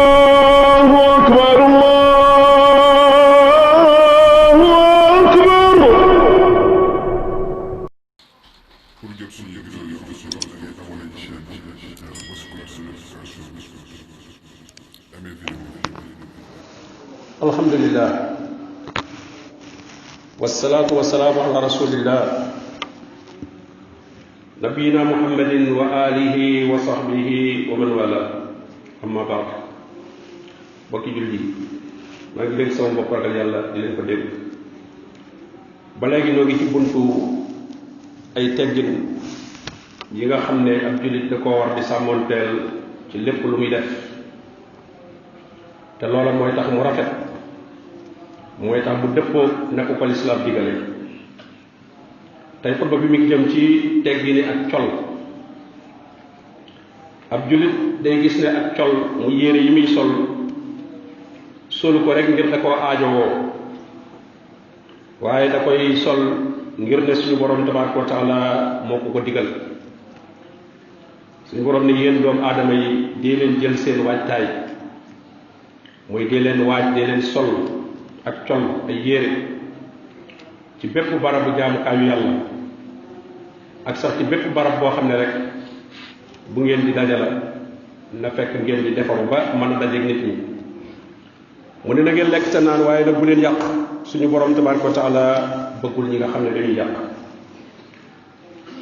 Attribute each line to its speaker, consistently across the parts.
Speaker 1: الله أكبر الله أكبر.
Speaker 2: الحمد لله والصلاة والسلام على رسول الله نبينا محمد وآله وصحبه ومن والاه أما بعد bokki julli maa ngi leen sama bopp ragal yàlla di leen ko dégg ba léegi noo ngi ci buntu ay teggin yi nga xam ne ab jullit da koo war di sàmmoonteel ci lépp lu muy def te loola mooy tax mu rafet mooy tax bu dëppoo nekk ko lislaam digale tey xutba bi mi ngi jëm ci teggini ak col ab jullit day gis ne ak col mu yére yi muy solu ko rek ngir da koo aajowoo waaye da koy sol ngir ne suñu borom tabaraka wa taala moo ko digal suñu borom ne yéen doomu aadama yi dee leen jël seen waajtaay muy dee leen waaj dee leen sol ak col ay yére ci bépp barabu jaamukaayu yàlla ak sax ci bépp barab boo xam ne rek bu ngeen di dajala na fekk ngeen di defaru ba mën a dajeeg nit ñi mu ne na ngeen lekk te naan waaye nag bu leen yàq suñu borom tabaraka wa taala bëggul ñi nga xam ne dañuy yàq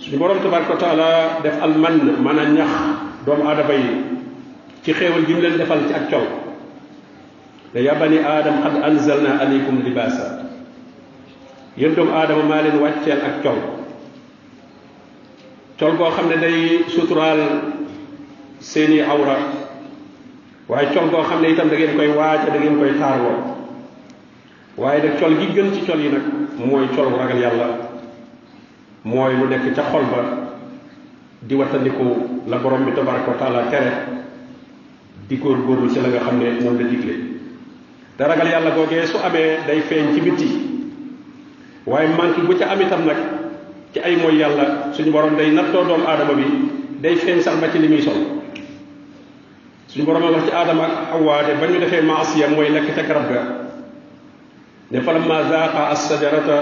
Speaker 2: suñu borom tabaraka wa taala def alman maanaam ñax doomu aadama yi ci xéewal gi mu leen defal ci ak col te ya bani aadam qad anzalna alaykum libaasa yéen doomu aadama maa leen wàcceel ak col goo xam ne day suturaal seeni awra waaye col goo xam ne itam da ngeen koy waaja da ngeen koy taarloo waaye nag col gi gën ci col yi nag mooy col bu ragal yàlla mooy lu nekk ca xol ba di wattandiku la borom bi tabaraka wa taala tere di góorgóorlu ci la nga xam ne moom la digle te ragal yàlla googee su amee day feeñ ci bitti waaye manque bu ca am itam nag ci ay mooy yàlla suñu borom day nattoo doomu aadama bi day feeñ sax ba ci li muy sol suñu borom a wax ci aadama ak Hawa de ba ñu defee maasiya mooy lekk ca garab ga ne falamma zaaqa as-sajarata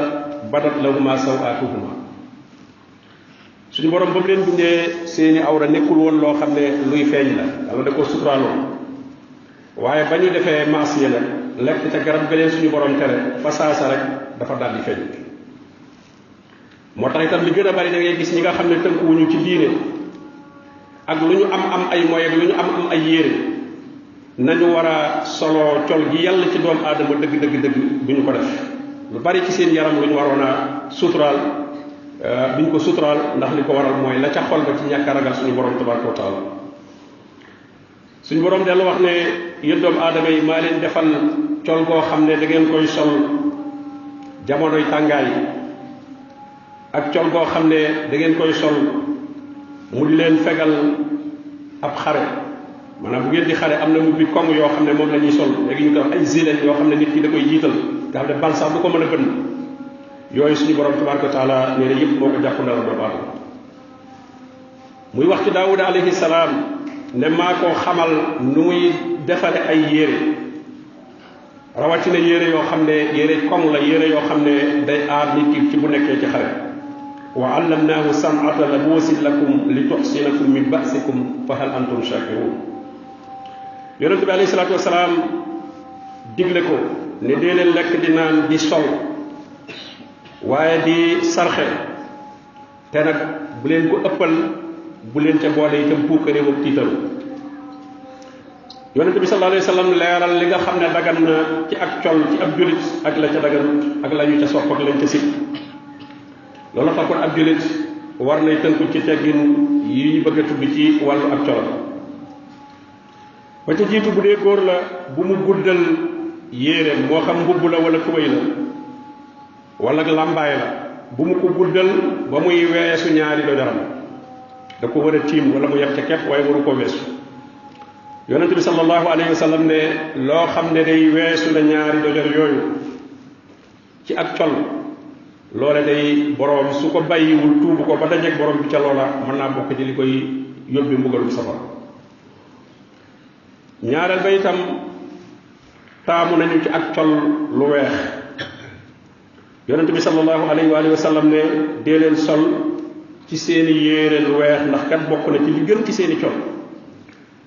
Speaker 2: badat lahuma sawaatuhuma suñu borom ba mu leen bindee seeni awra nekkul woon loo xam ne luy feeñ la yàlla da ko suturaaloon waaye ba ñu defee maasiya nag lekk ca garab ga leen suñu borom tere fa saasa rek dafa daal di feeñ moo tax itam li gën a bari da ngay gis ñi nga xam ne tënkuwuñu ci diine ak lu ñu am ay moy ak lu ñu am ay yére nañu war a solo col gi yàlla ci doomu aadama dëgg bu ñu ko def lu bari ci seen yaram lu ñu waroon a suturaal bi ñu ko suturaal ndax li ko waral mooy la ca xol ba ci ñàkk a ragal suñu borom tabaraka wa taala suñu borom dellu wax ne yéen doomu aadama yi maa leen defal col goo xam ne da ngeen koy sol jamonoy tàngaay ak col goo xam ne da ngeen koy sol mu di leen fegal ab xare maanaam bu ngeen di xare am na mubbi koŋ yoo xam ne moom la ñuy sol léegi ñu ko wax ay gilet yoo xam ne nit ki da koy jiital nga xam ne bal sax du ko mën a bënn yooyu suñu borom tabaraka wa taala nee na yëpp moo ko jàpp ndara doomu aadama muy wax ci Daawuda alayhi salaam ne maa ko xamal nu muy defare ay yére rawatina yére yoo xam ne yére koŋ la yére yoo xam ne day aar nit ki ci bu nekkee ci xare wa allamnaahu san'ata labuusin lakum li tuxsinakum min ba'sikum fa hal antum shakirun yonente bi alayhi salaatu wasalaam digle ko ne dee leen lekk di naan di sol waaye di sarxe te nag bu leen ko ëppal bu leen ca boole itam puukare ak tiitaru yonente bi sallallahu alayhi wa sallam leeral li nga xam ne dagan na ci ak col ci ab julit ak la ca daganut ak la ñu ca sopp ak lañ ca sikk loolu tax kon ab jullit war nay tënku ci teggin yi ñu bëgg a tudd ci wàllu ak colo ba ca jiitu bu dee góor la bu mu guddal yéeréem moo xam mbubb la wala tubéy la wala làmbaay la bu mu ko guddal ba muy weesu ñaari dojaram da ko war a tiim wala mu yem ca kepp waaye waru ko weesu yonente bi sallallahu alayhi wa sallam ne loo xam ne day weesu la ñaari dojor yooyu ci ak col loole day borom su ko bàyyiwul tuubu ko ba dajeeg borom bi ca loola mën naa bokk ci li koy yóbbi mbugalu safara. ñaareel ba itam taamu nañu ci ak col lu weex. yonent bi sallallahu alayhi wa sallam ne dee leen sol ci seeni yére lu weex ndax kat bokk na ci li gën ci seeni col.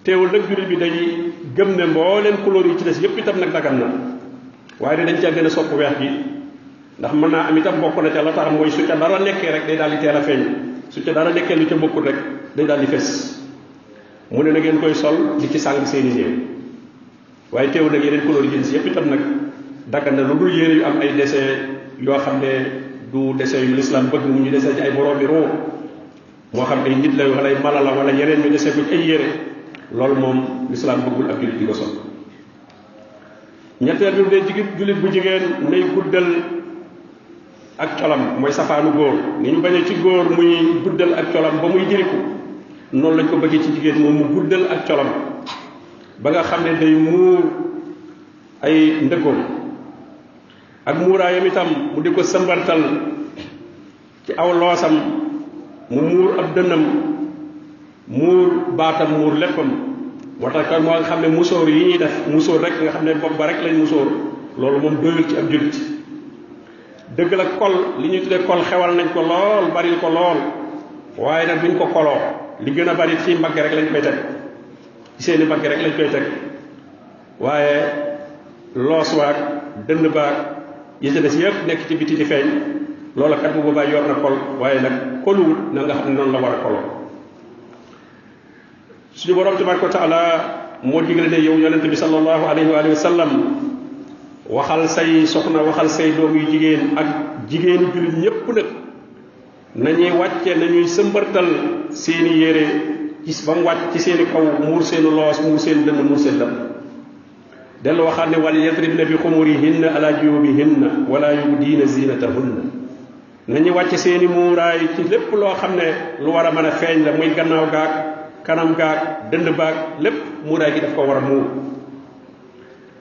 Speaker 2: teewul nag jullit bi day gëm ne mbooleen couleur yi ci des yépp itam nag dagan na waaye dañ caa gën a sopp weex gi ndax mën naa am itam bokk na ca la tax mooy su ca dara nekkee rek day daal di teel a feeñ su ca dara nekkee lu ca bokkul rek day daal di fes mu ne na ngeen koy sol di ci sàng seeni néew. waaye teewul nag yeneen couleur yi ci des yépp itam nag dagan na lu dul yére yu am ay dessin yoo xam ne du dessin yu l'islam bëgg mu ñu dessin ci ay boroomi roo moo xam ay nit la wala ay mala la wala yeneen ñu dessin ko ci ay yére loolu moom l'islam bëggul ab jullit di ko sol. ñetteel bi dee jullit bu jigéen nay guddal ak colam mooy safaanu góor ni ñu bañee ci góor muy guddal ak colam ba muy jëriku noonu lañ ko bëggee ci jigéen moom mu guddal ak colam ba nga xam ne day muur ay ndëkkoom ak muuraayam itam mu di ko sëmbartal ci aw loosam mu muur ab dënnam muur baatam muur léppam moo tax kon moo nga xam ne musóor yi ñuy def musóor rek nga xam ne bopp ba rek lañ musóor loolu moom doyul ci ab jullit. dëgg la kol li ñuy tuddee kol xewal nañ ko lool bari ko lool waaye nag duñ ko koloo li gën a bari ci mbagg rek lañ koy teg ci seeni mbagg rek lañ koy teg waaye loos waag dënn baag yi ci des yëpp nekk ci biti di feeñ loola kat bu boobaa yor na kol waaye nag koluwul na nga xam ne noonu la war a koloo. suñu borom tabaraka wa taala moo digle ne yow yonente bi sallallahu alayhi wa sallam waxal say soxna waxal say doom yu jigéen ak jigéenu jullit ñépp nag nañuy wàcce nañuy sëmbartal seeni yére gis ba mu wàcc ci seeni kaw muur seeni loos muur seen dënn muur seen dënn dellu waxaat ne wal yadribna bi xumurihinna ala juubihinna wala yubdiina zinatahunna nañuy wàcce seeni muuraay ci lépp loo xam ne lu war a mën a feeñ la muy gannaaw gaag kanam gaag dënd baag lépp muuraay gi daf ko war a muur.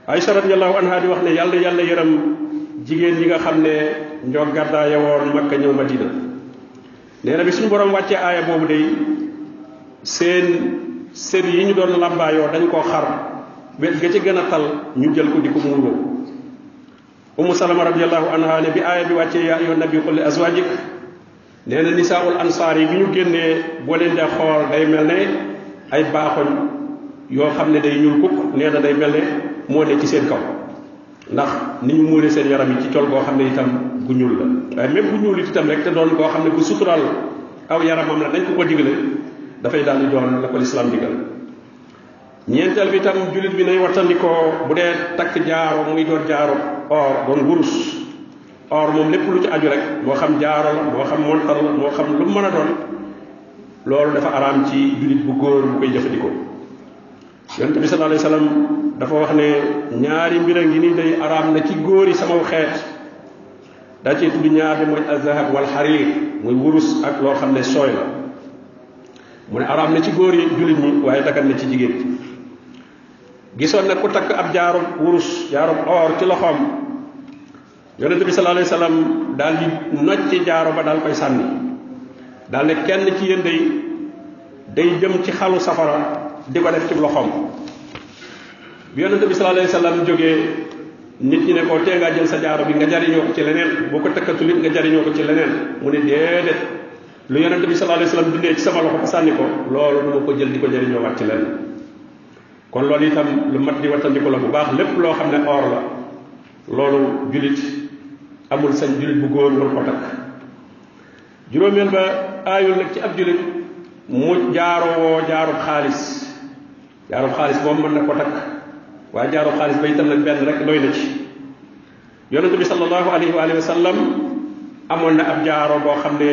Speaker 2: Aïcha radiyallahu anha di wax ne yàlla yërëm jigéen ñi nga xam ne ñoo gàddaaya woon Makka ñëw Madina nee na bi suñu borom wàccee aaya boobu day seen sër yi ñu doon làmbaayoo dañ koo xar wet ga ci gën a tal ñu jël ko di ko muuroo. Ummu Salama radiyallahu anha ne bi aaya bi wàccee yaa ayyuhan nabi qul li azwajik nee na nisaa'ul ansaar yi bi ñu génnee boo leen dee xool day mel ne ay baaxoñ yoo xam ne day ñuul kukk nee na day mel ne moo ne ci seen kaw ndax ni ñu muuree seen yaram yi ci col goo xam ne itam gu ñuul la waaye même bu ñuul it itam rek te doon koo xam ne bu sutural aw yaramam la dañ ko ko digle dafay daal di doon la ko lislaam digal. ñeenteel bi itam jullit bi nay wattandikoo bu dee takk jaaro muy doon jaaro or doon wurus or moom lépp lu ci aju rek moo xam jaaro la moo xam montar la moo xam lu mu mën a doon loolu dafa araam ci jullit bu góor bu koy jëfandikoo. yonent bi sallallahu alayhi wasallam dafa wax ne ñaari mbir a ngi nii day araam na ci góor yi sama xeet daa cee tudd ñaar bi mooy azahab wal xariir muy wurus ak loo xam ne sooy la mu ne araam na ci góor yi jullit ñi waaye dagan na ci jigéen ñi. gisoon nag ku takk ab jaaro wurus jaaro or ci loxoom yonent bi sallallahu alayhi wasallam daal di nocc ci jaaro ba daal koy sànni daal ne kenn ci yéen day jëm ci xalu safara di ko def ci loxoom. bi yonent bi sallallahu alayhi wasallam jógee nit ñi ne ko tee ngaa jël sa jaaro bi nga jariñoo ko ci leneen boo ko takkatul it nga jariñoo ko ci leneen mu ne déedéet lu yonent bi sallallahu alayhi wasallam dindee ci sama loxo ba sànni ko loolu du ma ko jël di ko jariñoo waat ci leneen. kon loolu itam lu mat di wattandiku la bu baax lépp loo xam ne or la loolu jullit amul sañ jullit bu góor war ko takk. juróomeel ba aayul nag ci ab jullit mu jaaroo jaarub xaalis moom mën na ko takk waaye jaarub xaalis ba itam nag benn rek doy na ci. yonente bi sallallahu alayhi wa sallam amoon na ab jaaro boo xam ne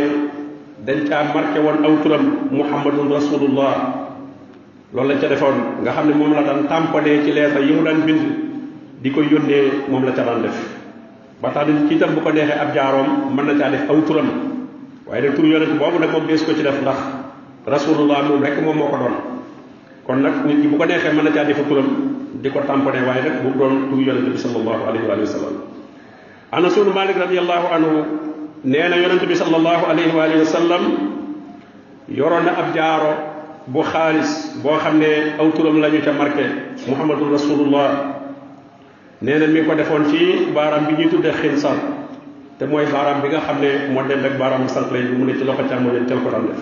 Speaker 2: dañ caa marqué woon aw turam muhammadun rasulullah loolu lañ ca defoon nga xam ne moom la daan tàmpalee ci leeta yi mu daan bind di ko yónnee moom la ca daan def ba tax nit ki itam bu ko neexee ab jaaroom mën na caa def aw turam waaye nag tur yonent boobu nag moom dees ko ci def ndax rasulullah moom rek moom moo ko doon kon nag nit ki bu ko neexee mën na caa defa turam di ko tàmpalee waaye nag bu doon tur yonent bi sallallahu alayhi wa sallam. Anas ibn Malik radiyallahu anhu nee na yonente bi sallallahu alayhi wa alihi wa sallam yoroon na ab jaaro bu xaalis boo xam ne aw turam lañu ca marqué muhammadun rasulullah nee na mi ngi ko defoon ci baaraam bi ñuy tuddee xinsal te mooy baaraam bi nga xam ne moo dend ak baaraam sànq lay bi mu ne ci loxo càmmoñam tel ko daan def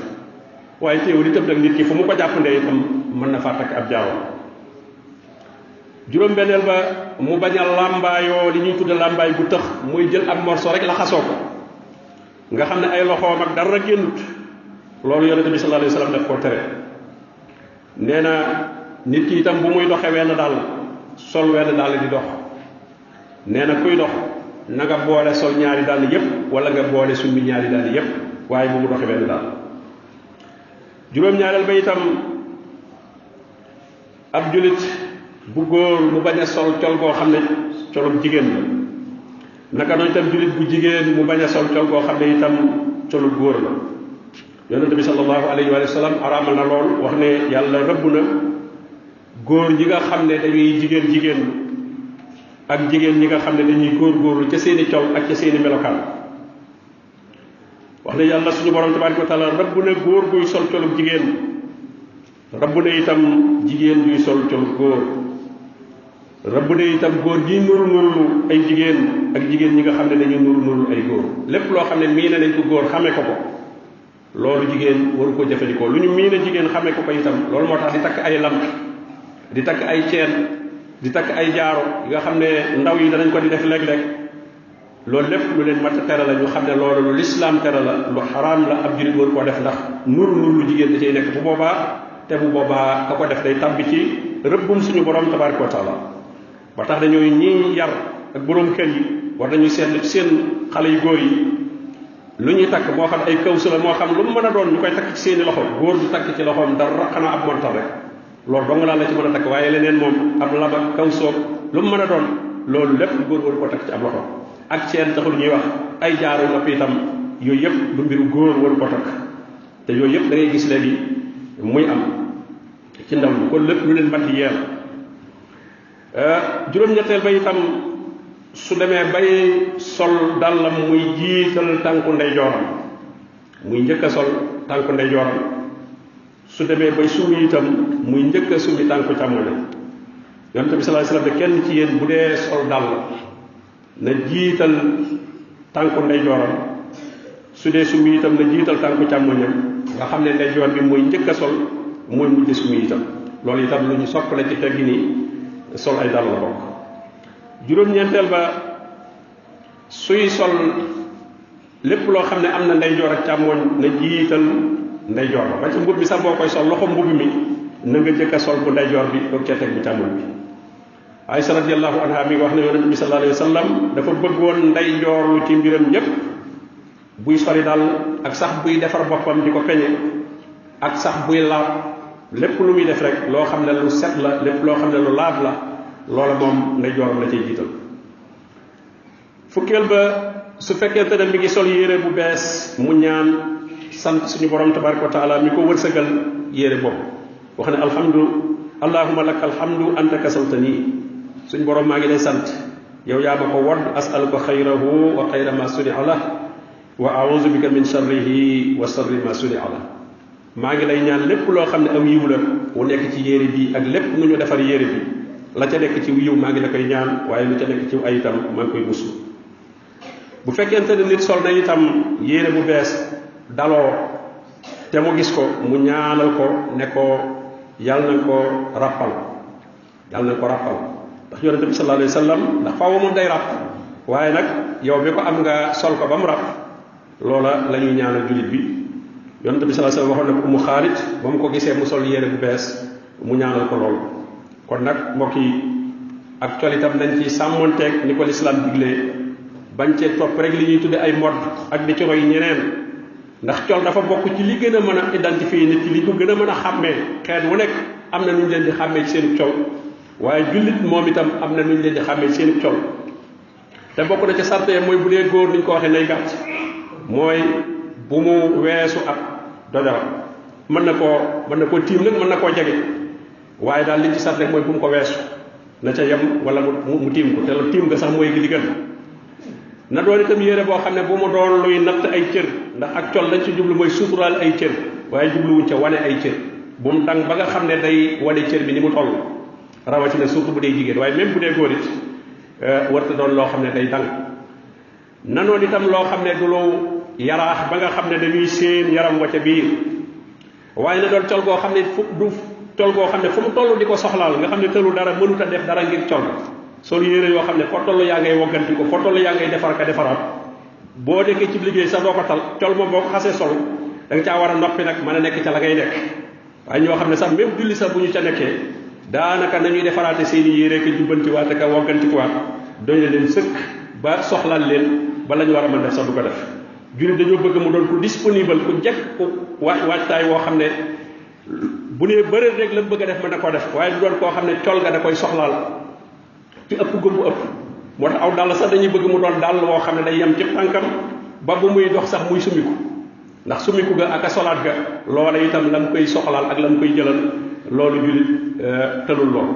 Speaker 2: waaye teewul itam nag nit ki fu mu ko jàppandee itam mën na faa takk ab jaaro juróom-benneel ba mu bañ a làmbaayoo li ñuy tudde làmbaay bu tëx muy jël ak morso rek la xasoo ko nga xam ne ay loxoom ak dara génnut loolu yonente bi sallallahu alayhi wa sallam daf koo tere nee na nit ki itam bu muy doxe wenn daal sol wenn daal di dox nee na kuy dox na nga boole sol ñaari dàll yépp wala nga boole summi ñaari dàll yépp waaye bu mu doxe wenn daal juróom-ñaareel ba itam ab julit bu góor mu bañ a sol col goo xam ne colum jigéen la naka noonu itam julit bu jigéen mu bañ a sol col goo xam ne itam colu góor la yonente bi sallallahu alayhi wa sallam araamal na lool wax ne yàlla rëbb na góor ñi nga xam ne dañuy jigéen ak jigéen ñi nga xam ne dañuy góor ca seeni col ak ca seeni melokaan wax ne yàlla suñu borom tabaraka wa taala rëbb na góor guy sol colub jigéen rëbb na itam jigéen guy sol colub góor rëbb na itam góor gi nuru ay jigéen ak jigéen ñi nga xam ne dañuy nuru ay góor lépp loo xam ne mii nañ ko góor xamee ko loolu jigéen waru ko jëfandikoo lu ñu miine jigéen xamee ko itam loolu moo tax di takk ay lam di takk ay ceen di takk ay jaaro yi nga xam ne ndaw yi danañ ko di def léeg-léeg loolu lépp lu leen mat a tere la ñu xam ne loolu lu lislaam tere la lu xaraam la ab jullit waru koo def ndax nuru lu jigéen da cay nekk bu boobaa ka ko def day tàbbi ci rëbbum suñu borom tabaraka wa taala ba tax dañooy ñi yar ak borom kër yi war nañu seetlu ci seen xale yu góor yi lu ñuy takk moo xam ay kawsu la moo xam lu mu mën a doon ñu koy takk ci seeni loxo góor du takk ci loxoom dara xanaa ab montal rek loolu dong laa la ci mën a takk waaye leneen moom ab lab ak kawsoog lu mu mën a doon loolu lépp góor waru ko takk ci ab loxo ak ceen taxul ñuy wax ay jaaru nopp itam yooyu yëpp du mbiru góor waru ko takk te yooyu yëpp da ngay gis léegi muy am ci ndaw ñi kon lépp lu leen mat di yeel juróom-ñetteel ba itam su demee bay sol dàllam muy jiital tànku ndeyjooram muy njëkk a sol tànku ndeyjooram su demee bay summi itam muy njëkk a summi tànku càmmoñam yonent bi sallallahu alayhi wasallam kenn ci yéen bu dee sol dàll na jiital tànku ndeyjooram su dee summi itam na jiital tànku càmmoñam nga xam ne ndeyjoor bi mooy njëkk a sol mooy mujj summi itam loolu itam lu ñu sopp la ci teggi ni sol ay dàll la bokk juróom-ñeenteel ba suy sol lépp loo xam ne am na ndeyjoor ak càmmoñ na jiital ndeyjoor ba ci mbub mi sax boo koy sol loxo mbub mi na nga jëkk a sol bu ndeyjoor bi doog cee teg bu càmmoñ bi Aysa radiyallahu anha mi wax ne yonente bi sallallahu alayhi wa sallam dafa bëggoon ndeyjoorlu ci mbiram ñépp buy soli daal ak sax buy defar boppam di ko peñe ak sax buy laab lépp lu muy def rek loo xam ne lu set la lépp loo xam ne lu laab la loola moom ndeyjooram la cay jiital fukkeel ba su fekkente ne mi ngi sol yére bu bees mu ñaan sant suñu borom tabaraka wa taala mi ko wërsëgal yére boobu wax ne allahumma laka alhamdu anta kasawtani suñu borom maa ngi lay sant yow yaa ma ko wodd asaluka xayrahu wa xayra ma sunia la wa auzu bika min sharrihi wa sharri ma sunia la maa ngi lay ñaan lépp loo xam ne aw yiw la wu nekk ci yére bi ak lépp nu ñu defar yére bi la ca nekk ci yiw maa ngi la koy ñaan waaye lu ca nekk ci ay itam maa ngi koy muslu bu fekkente ne nit sol na itam yére bu bees daloo te mu gis ko mu ñaanal ko ne ko yàlla na ko ràppal ndax yonente bi sallallahu alayhi wa sallam ndax faaw moom day ràpp waaye nag yow bi ko am nga sol ko ba mu ràpp loola la ñuy ñaanal jullit bi yonente bi sallallahu alayhi wa sallam waxoon na ko mu xaalit ba mu ko gisee mu sol yére bu bees mu ñaanal ko loolu kon nag mbokk yi ak col itam nañ ci sàmmonteeg ni ko lislaam diglee bañ cee topp rek li ñuy tudde ay mod ak di ci roy ñeneen ndax col dafa bokk ci li gën a mën a identifier nit ki li ko gën a mën a xàmmee xeet wu nekk am na nu ñu leen di xàmmee ci seen col waaye jullit moom itam am na nu ñu leen di xàmmee ci seen col te bokk na ca sarte mooy bu dee góor ni ñu ko waxee nay gàtt mooy bu mu weesu ak dojaram mën na koo tiim nag mën na koo jege waaye daal liñ ci sart rek mooy bu mu ko weesu na ca yem wala mu tiim ko te la tiim nga sax mooy li gën na doon itam yére boo xam ne bu mu doon luy natt ay cër ndax ak col lañ ci jublu mooy suturaal ay cër waaye jubluwuñ ca wane ay cër bu mu dang ba nga xam ne day wane cër bi ni mu toll rawatina surtout bu dee jigéen waaye même bu dee góor it warta doon loo xam ne day dang nanoon itam loo xam ne du lu yaraax ba nga xam ne dañuy seen yaram wa ca biir waaye na doon col goo xam ne fu du col goo xam ne fu mu toll di ko soxlaal nga xam ne tëlu dara mënut a def dara ngir col sol yére yoo xam ne foo toll yaa ngay wogganti ko foo toll yaa ngay defar ka defaraat boo dekkee ci liggéey sax doo ko tal col moom boo ko xasee sol da nga caa war a noppi nag mën a nekk ca la ngay nekk waaye ñoo xam ne sax même julli sax bu ñu ca nekkee daanaka nañuy defaraate seeni yére ka jubbantiwaate ka woggantikuwaat doy na leen sëkk ba soxlaal leen ba la ñu war a mën def sax du ko def julli dañoo bëgg mu doon ku disponible ku jekk ku waajtaay woo xam ne bu nee bëreet rek la bëgg a def mën na koo def waaye du doon koo xam ne col ga da koy soxlaal ci ëpp gëmmu ëpp moo tax aw dàll sax dañuy bëgg mu doon dàll woo xam ne day yem ci tànkam ba bu muy dox sax muy sumiku ndax sumiku ga ak a solaat ga loola itam la mu koy soxlaal ak la mu koy jëlal loolu jullit tëlul lool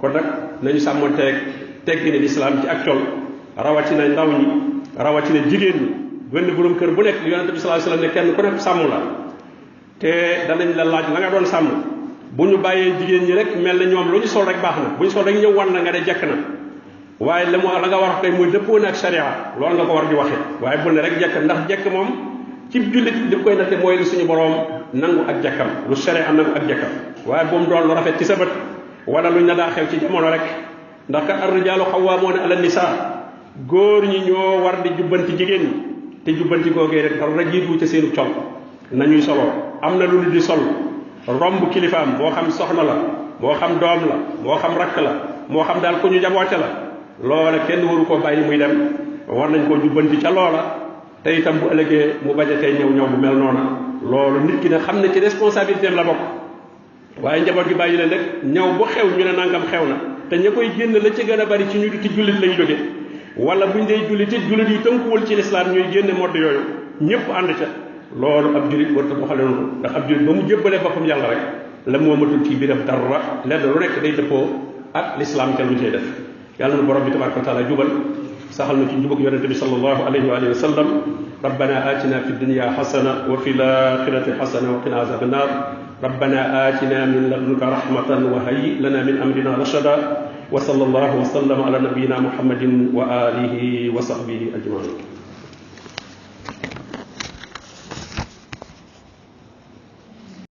Speaker 2: kon nag nañu sàmmonteeg teggi ne lislaam ci ak col rawatina ndaw ñi rawatina jigéen ñi benn borom kër bu nekk yonente bi sallallahu alayhi wasallam ne kenn ku nekk sàmm la te danañ la laaj la nga doon sàmm bu ñu bàyyee jigéen ñi rek mel na ñoom lu ñu sol rek baax na bu ñu sol rek ñëw wan na nga ne jekk na waaye la nga war a koy mooy dëppoo na ak sharia loolu nga ko war di waxee waaye bu ne rek jekk ndax jekk moom ci jullit li koy natte mooy lu suñu borom nangu ak jekkam lu sharia nangu ak jekkam waaye bu mu doon lu rafet ci sa bët wala luñ na daa xew ci jamono rek ndax ka ar-rijaalu xawwaamuuna ala nisaa góor ñi ñoo war di jubbanti jigéen ñi te jubbanti googee rek dara jiitu ci seenu col nañuy soloo am na lu nit di sol romb kilifaam moo xam soxna la moo xam doom la moo xam rakk la moo xam daal ku ñu jaboote la loola kenn waru koo bàyyi muy dem war nañ koo jubbanti ca loola te itam bu ëllëgee mu bañ a tey ñëw bu mel noona loolu nit ki ne xam ne ci responsabilité la bokk waaye njaboot gi bàyyi leen rek ñëw bu xew ñu ne nangam xew na te ña koy génn la ci gën a bari ci ñu di ci jullit lay jóge wala buñ dee jullit it jullit yi tënkuwul ci lislaam ñuy génne modd yooyu ñëpp ànd ca loolu ab jullit warta doxale noonu ndax ab jullit ba mu jébbalee boppam yàlla rek la moomatul ci biiram dara lenn lu nekk day dëppoo ak lislaam ca lu cay def yàlla na borom bi tabaraka wa taala jubal saxal na ci njubug yonente bi sallallahu alayhi wa alihi wa sallam rabbana atina fi dunya hasana wa fi l'akhirati hasana wa qina azaban nar ربنا آتنا من لدنك رحمة وهيئ لنا من أمرنا رشدا وصلى الله وسلم على نبينا محمد وآله وصحبه أجمعين